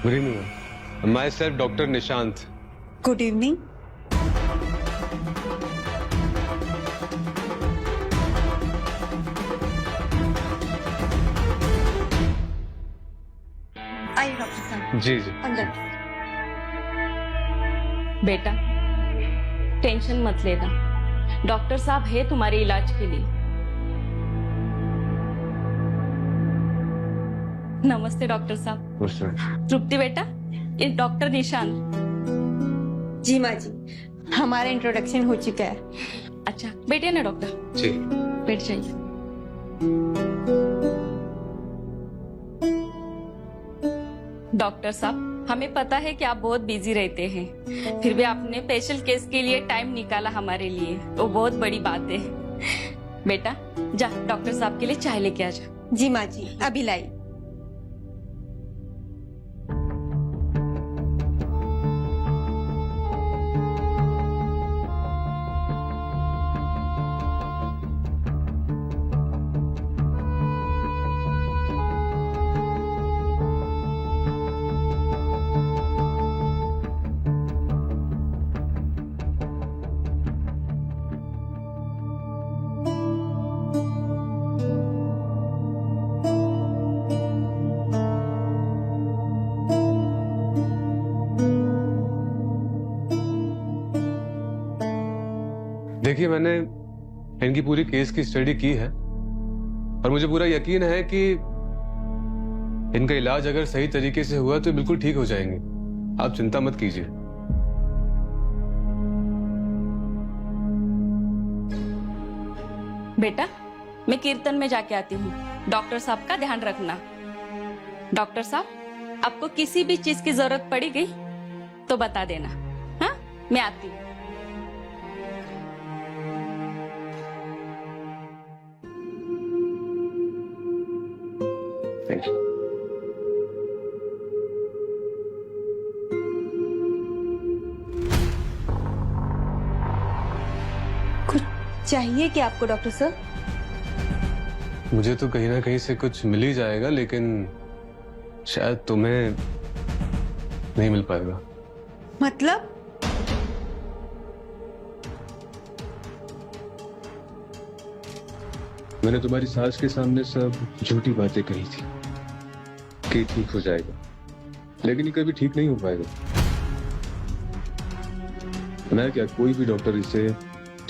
Good evening. My self doctor Nishant. Good evening. आइए doctor साहब, जी जी। अंदर। बेटा टेंशन मत लेना, डॉक्टर साहब है तुम्हारे इलाज के लिए। नमस्ते डॉक्टर साहब। तृप्ति बेटा, ये डॉक्टर निशांत। जी माँ जी, हमारा इंट्रोडक्शन हो चुका है। अच्छा बैठिए ना डॉक्टर, जी। बैठ जाइए। डॉक्टर साहब, हमें पता है कि आप बहुत बिजी रहते हैं, फिर भी आपने स्पेशल केस के लिए टाइम निकाला हमारे लिए, वो बहुत बड़ी बात है। बेटा जा डॉक्टर साहब के लिए चाय लेके आ जा। जी माँ जी, अभी लाई। देखिए, मैंने इनकी पूरी केस की स्टडी की है और मुझे पूरा यकीन है कि इनका इलाज अगर सही तरीके से हुआ तो बिल्कुल ठीक हो जाएंगे। आप चिंता मत कीजिए। बेटा मैं कीर्तन में जाके आती हूँ, डॉक्टर साहब का ध्यान रखना। डॉक्टर साहब, आपको किसी भी चीज की जरूरत पड़ी गई तो बता देना। हाँ, मैं आती हूँ। Thank you. कुछ चाहिए क्या आपको डॉक्टर सर? मुझे तो कहीं ना कहीं से कुछ मिल ही जाएगा, लेकिन शायद तुम्हें नहीं मिल पाएगा। मतलब? मैंने तुम्हारी सास के सामने सब झूठी बातें कही थी कि ठीक हो जाएगा, लेकिन ये कभी ठीक नहीं हो पाएगा। मैं क्या, कोई भी डॉक्टर इसे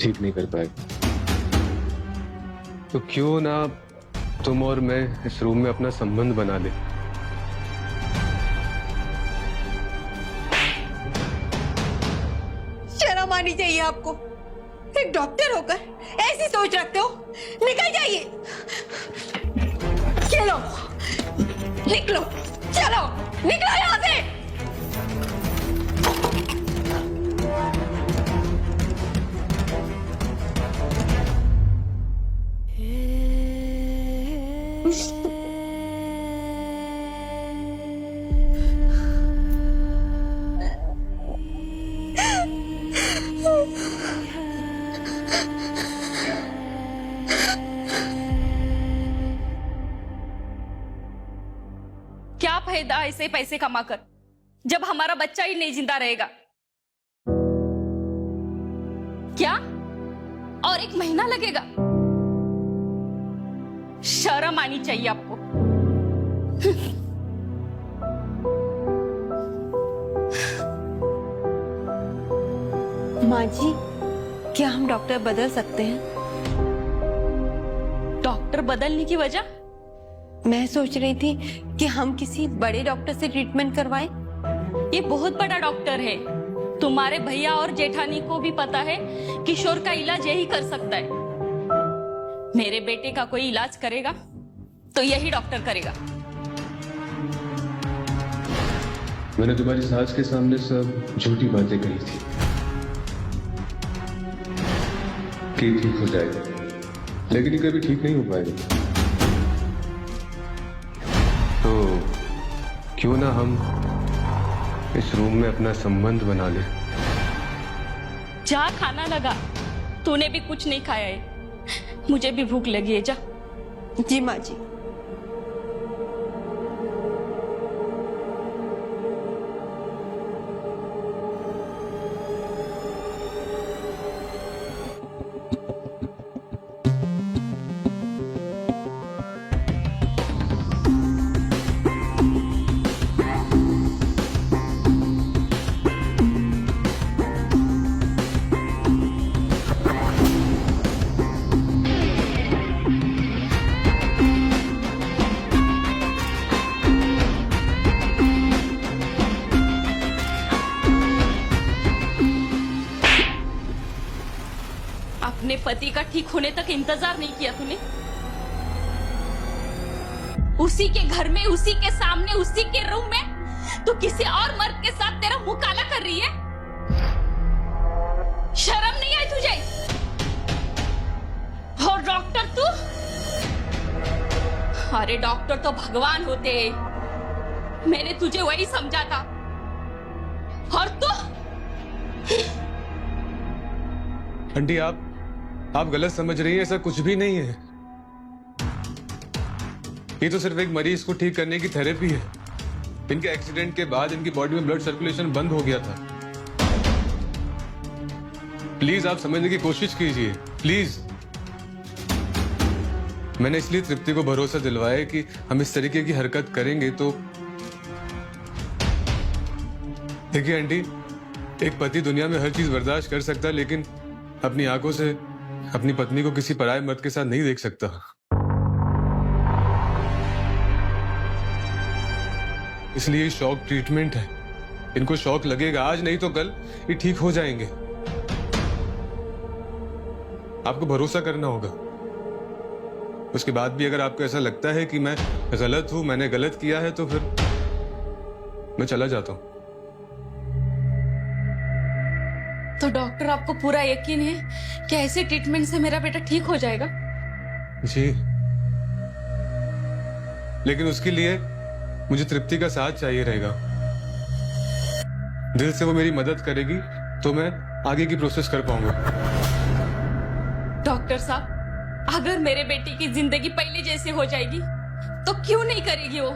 ठीक नहीं कर पाएगा। तो क्यों ना तुम और मैं इस रूम में अपना संबंध बना ले। शर्म आनी चाहिए आपको। एक डॉक्टर होकर ऐसी सोच रखते हो? निकल जाइए। चलो निकलो, चलो निकलो यहाँ से। क्या फायदा ऐसे पैसे कमाकर जब हमारा बच्चा ही नहीं जिंदा रहेगा? क्या और 1 महीना लगेगा? शर्म आनी चाहिए आपको। माँ जी, क्या हम डॉक्टर बदल सकते हैं? डॉक्टर बदलने की वजह? मैं सोच रही थी कि हम किसी बड़े डॉक्टर से ट्रीटमेंट करवाएं। ये बहुत बड़ा डॉक्टर है, तुम्हारे भैया और जेठानी को भी पता है किशोर का इलाज यही कर सकता है। मेरे बेटे का कोई इलाज करेगा तो यही डॉक्टर करेगा। मैंने तुम्हारी सास के सामने सब झूठी बातें कही थी कि ठीक हो जाएगा, लेकिन ये कभी ठीक नहीं हो पाएगा। तो क्यों ना हम इस रूम में अपना संबंध बना ले। जा खाना लगा, तूने भी कुछ नहीं खाया है, मुझे भी भूख लगी है, जा। जी माँ जी। पति का ठीक होने तक इंतजार नहीं किया तूने? उसी के घर में, उसी के सामने, उसी के रूम में तू किसी और मर्द के साथ तेरा मुंह काला कर रही है। शर्म नहीं आई तुझे? और डॉक्टर तू? अरे डॉक्टर तो भगवान होते हैं। मैंने तुझे वही समझा था। और तू? आंटी आप गलत समझ रही हैं, ऐसा कुछ भी नहीं है। ये तो सिर्फ एक मरीज को ठीक करने की थेरेपी है। इनके एक्सीडेंट के बाद इनकी बॉडी में ब्लड सर्कुलेशन बंद हो गया था। प्लीज आप समझने की कोशिश कीजिए, प्लीज। मैंने इसलिए तृप्ति को भरोसा दिलवाया कि हम इस तरीके की हरकत करेंगे तो। देखिए आंटी, एक पति दुनिया में हर चीज बर्दाश्त कर सकता है, लेकिन अपनी आंखों से अपनी पत्नी को किसी पराये मर्द के साथ नहीं देख सकता। इसलिए शॉक ट्रीटमेंट है। इनको शॉक लगेगा, आज नहीं तो कल ये ठीक हो जाएंगे। आपको भरोसा करना होगा। उसके बाद भी अगर आपको ऐसा लगता है कि मैं गलत हूं, मैंने गलत किया है, तो फिर मैं चला जाता हूं। तो डॉक्टर, आपको पूरा यकीन है कि ऐसे ट्रीटमेंट से मेरा बेटा ठीक हो जाएगा? जी, लेकिन उसके लिए मुझे तृप्ति का साथ चाहिए रहेगा। दिल से वो मेरी मदद करेगी तो मैं आगे की प्रोसेस कर पाऊंगा। डॉक्टर साहब, अगर मेरे बेटे की जिंदगी पहले जैसे हो जाएगी तो क्यों नहीं करेगी वो?